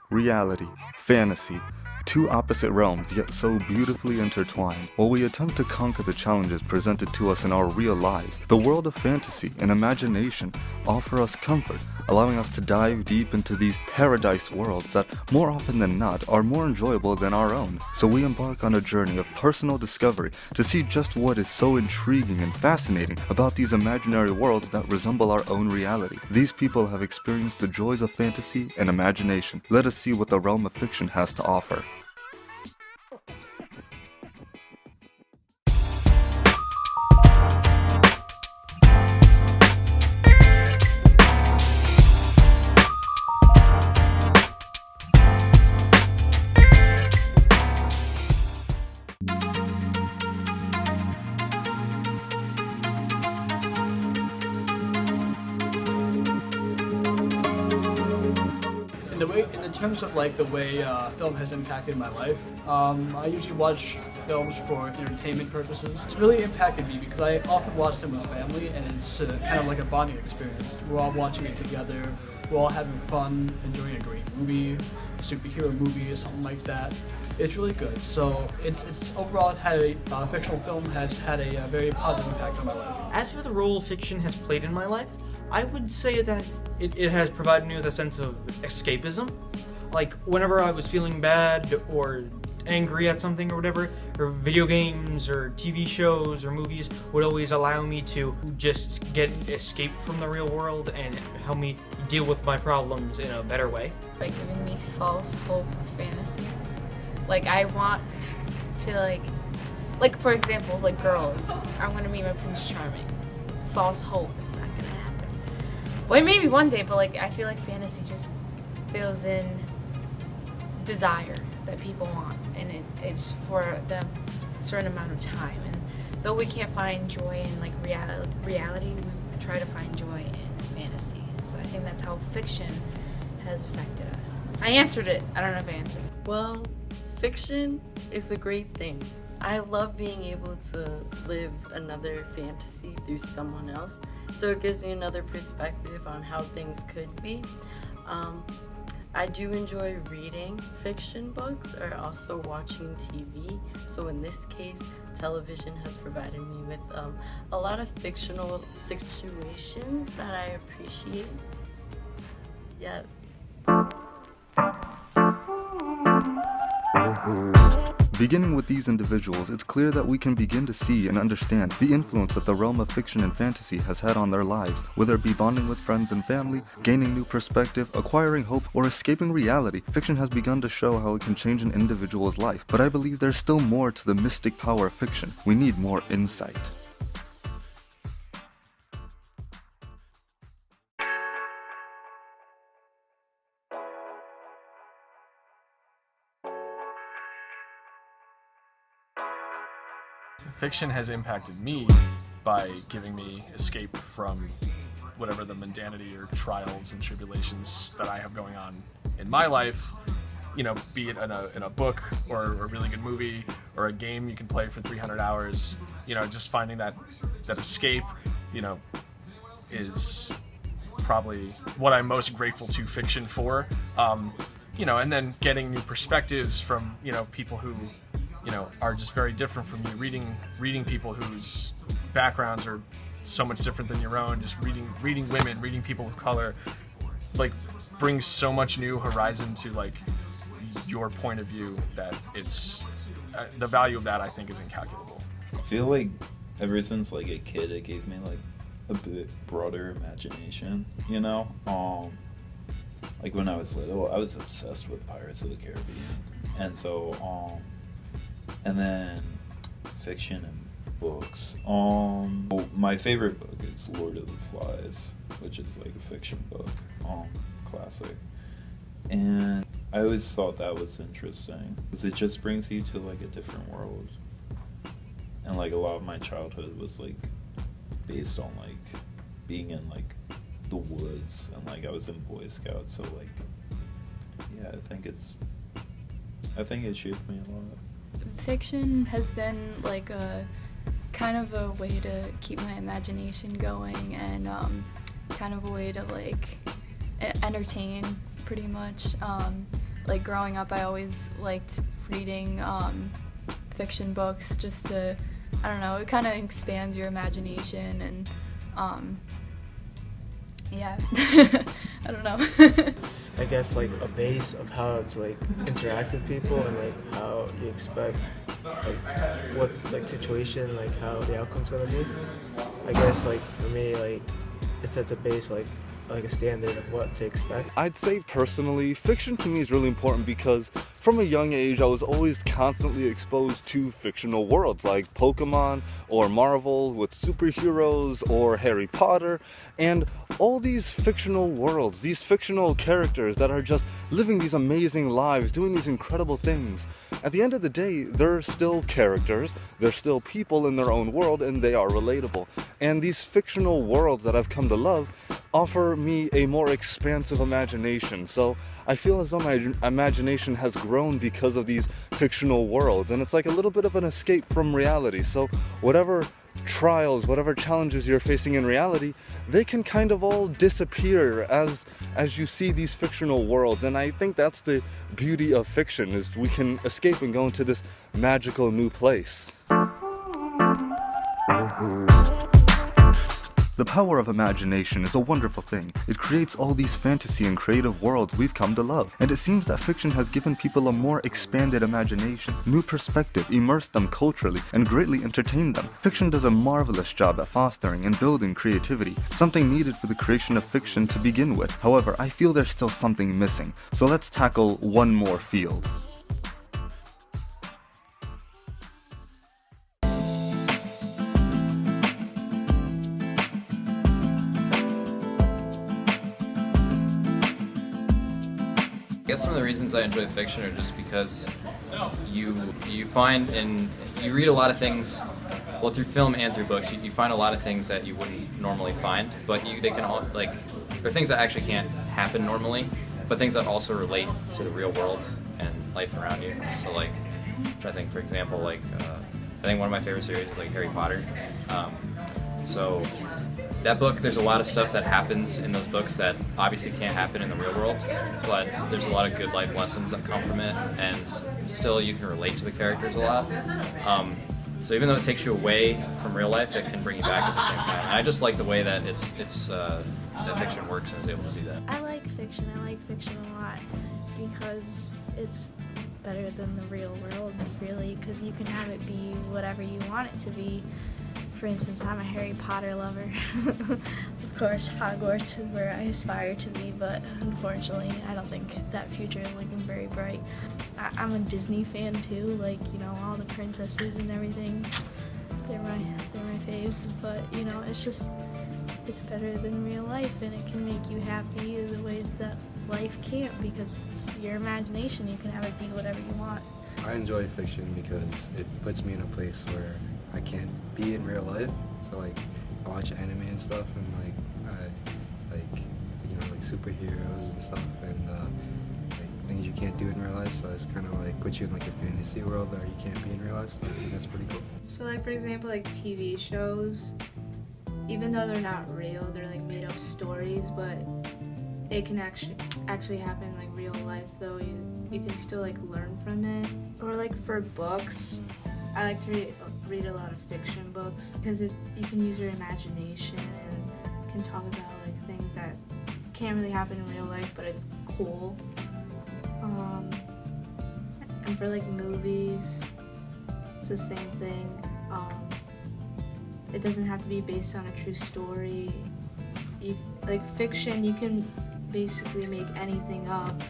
Reality, fantasy, two opposite realms yet so beautifully intertwined. While we attempt to conquer the challenges presented to us in our real lives, the world of fantasy and imagination offer us comfort, allowing us to dive deep into these paradise worlds that more often than not are more enjoyable than our own. So we embark on a journey of personal discovery to see just what is so intriguing and fascinating about these imaginary worlds that resemble our own reality. These people have experienced the joys of fantasy and imagination. Let us see what the realm of fiction has to offer. In terms of like the way film has impacted my life, I usually watch films for entertainment purposes. It's really impacted me because I often watch them with family, and it's kind of like a bonding experience. We're all watching it together, we're all having fun, enjoying a great movie, a superhero movie or something like that. It's really good. So it's overall it had a fictional film has had a very positive impact on my life. As for the role fiction has played in my life, I would say that it has provided me with a sense of escapism. Like, whenever I was feeling bad or angry at something or whatever, or video games or TV shows or movies would always allow me to just escape from the real world and help me deal with my problems in a better way. By giving me false hope fantasies. Like, I want to like for example, like girls, I want to meet my Prince Charming. It's false hope, it's not gonna happen. Well, maybe one day, but like I feel like fantasy just fills in desire that people want, and it's for the certain amount of time. And though we can't find joy in like reality, we try to find joy in fantasy. So I think that's how fiction has affected us. I answered it. I don't know if I answered it. Well, fiction is a great thing. I love being able to live another fantasy through someone else, so it gives me another perspective on how things could be. I do enjoy reading fiction books or also watching TV. So in this case, television has provided me with a lot of fictional situations that I appreciate. Yes. Beginning with these individuals, it's clear that we can begin to see and understand the influence that the realm of fiction and fantasy has had on their lives, whether it be bonding with friends and family, gaining new perspective, acquiring hope, or escaping reality. Fiction has begun to show how it can change an individual's life, but I believe there's still more to the mystic power of fiction. We need more insight. Fiction has impacted me by giving me escape from whatever the mundanity or trials and tribulations that I have going on in my life, you know, be it in a book or a really good movie or a game you can play for 300 hours, you know, just finding that escape, you know, is probably what I'm most grateful to fiction for, you know, and then getting new perspectives from, you know, people who, you know, are just very different from you. Reading people whose backgrounds are so much different than your own. Just reading women, reading people of color, like brings so much new horizon to like your point of view that it's the value of that I think is incalculable. I feel like ever since like a kid, it gave me like a bit broader imagination. You know, like when I was little, I was obsessed with Pirates of the Caribbean, and so and then fiction and books. My favorite book is Lord of the Flies, which is like a fiction book, classic. And I always thought that was interesting because it just brings you to like a different world. And like a lot of my childhood was like based on like being in like the woods, and like I was in Boy Scouts, so like yeah, I think it shaped me a lot. Fiction has been like a kind of a way to keep my imagination going, and kind of a way to like entertain, pretty much. Like growing up, I always liked reading fiction books just to, I don't know, it kind of expands your imagination and yeah, I don't know. It's, I guess, like a base of how to like interact with people and like how you expect like what's like situation, like how the outcome's gonna be. I guess like for me, like it sets a base like a standard of what to expect. I'd say personally, fiction to me is really important because from a young age I was always constantly exposed to fictional worlds like Pokemon or Marvel with superheroes or Harry Potter, and all these fictional worlds, these fictional characters that are just living these amazing lives, doing these incredible things. At the end of the day, they're still characters, they're still people in their own world, and they are relatable. And these fictional worlds that I've come to love offer me a more expansive imagination. So I feel as though my imagination has grown because of these fictional worlds, and it's like a little bit of an escape from reality. So whatever trials, whatever challenges you're facing in reality, they can kind of all disappear as you see these fictional worlds. And I think that's the beauty of fiction, is we can escape and go into this magical new place. The power of imagination is a wonderful thing. It creates all these fantasy and creative worlds we've come to love, and it seems that fiction has given people a more expanded imagination, new perspective, immersed them culturally, and greatly entertained them. Fiction does a marvelous job at fostering and building creativity, something needed for the creation of fiction to begin with. However, I feel there's still something missing, so let's tackle one more field. I guess some of the reasons I enjoy fiction are just because you find, and you read a lot of things, well, through film and through books, you find a lot of things that you wouldn't normally find, but they can all, like, they're things that actually can't happen normally, but things that also relate to the real world and life around you. So like, I think, for example, like, I think one of my favorite series is like Harry Potter. So that book, there's a lot of stuff that happens in those books that obviously can't happen in the real world, but there's a lot of good life lessons that come from it, and still you can relate to the characters a lot. So even though it takes you away from real life, it can bring you back at the same time. And I just like the way that that fiction works and is able to do that. I like fiction a lot because it's better than the real world, really, because you can have it be whatever you want it to be. For instance, I'm a Harry Potter lover. Of course, Hogwarts is where I aspire to be, but unfortunately, I don't think that future is looking very bright. I'm a Disney fan too, like, you know, all the princesses and everything. They're my faves, but, you know, it's better than real life, and it can make you happy in the ways that life can't, because it's your imagination. You can have it be whatever you want. I enjoy fiction because it puts me in a place where I can't be in real life. So like, I watch anime and stuff, and like superheroes and stuff, and like things you can't do in real life. So it's kind of like puts you in like a fantasy world where you can't be in real life. So I think that's pretty cool. So like, for example, like TV shows, even though they're not real, they're like made up stories, but it can actually happen in like real life, though you can still like learn from it. Or like for books, I like to read a lot of fiction books because you can use your imagination and can talk about like things that can't really happen in real life, but it's cool. And for like movies, it's the same thing. It doesn't have to be based on a true story. Like fiction, you can basically make anything up,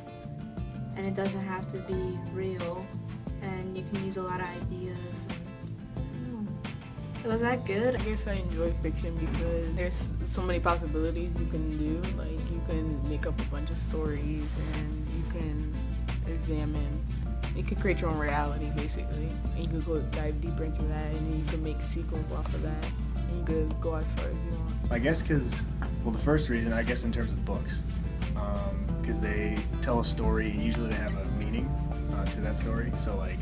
and it doesn't have to be real, and you can use a lot of ideas. Was that good? I guess I enjoy fiction because there's so many possibilities you can do. Like, you can make up a bunch of stories, and you can you could create your own reality, basically, and you could go dive deeper into that, and then you can make sequels off of that, and you could go as far as you want. I guess because, well, the first reason, I guess in terms of books, because they tell a story, and usually they have a meaning to that story, so like,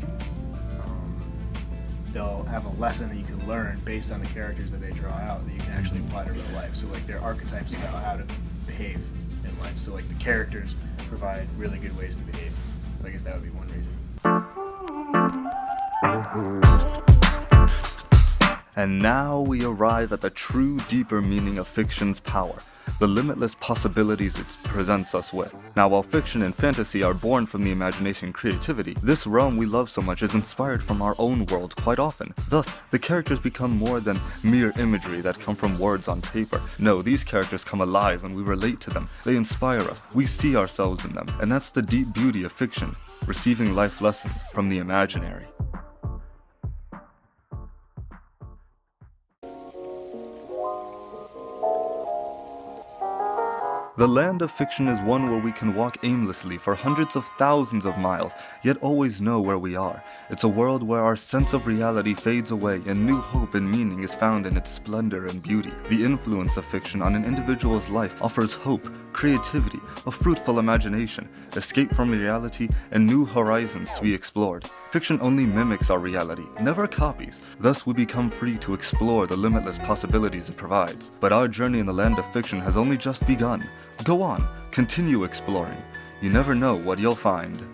they'll have a lesson that you can learn based on the characters that they draw out that you can actually apply to real life. So like, they're archetypes about how to behave in life. So like the characters provide really good ways to behave. So I guess that would be one reason. And now we arrive at the true deeper meaning of fiction's power, the limitless possibilities it presents us with. Now, while fiction and fantasy are born from the imagination and creativity, this realm we love so much is inspired from our own world quite often. Thus, the characters become more than mere imagery that come from words on paper. No, these characters come alive and we relate to them. They inspire us. We see ourselves in them. And that's the deep beauty of fiction, receiving life lessons from the imaginary. The land of fiction is one where we can walk aimlessly for hundreds of thousands of miles, yet always know where we are. It's a world where our sense of reality fades away and new hope and meaning is found in its splendor and beauty. The influence of fiction on an individual's life offers hope, creativity, a fruitful imagination, escape from reality, and new horizons to be explored. Fiction only mimics our reality, never copies. Thus, we become free to explore the limitless possibilities it provides. But our journey in the land of fiction has only just begun. Go on, continue exploring. You never know what you'll find.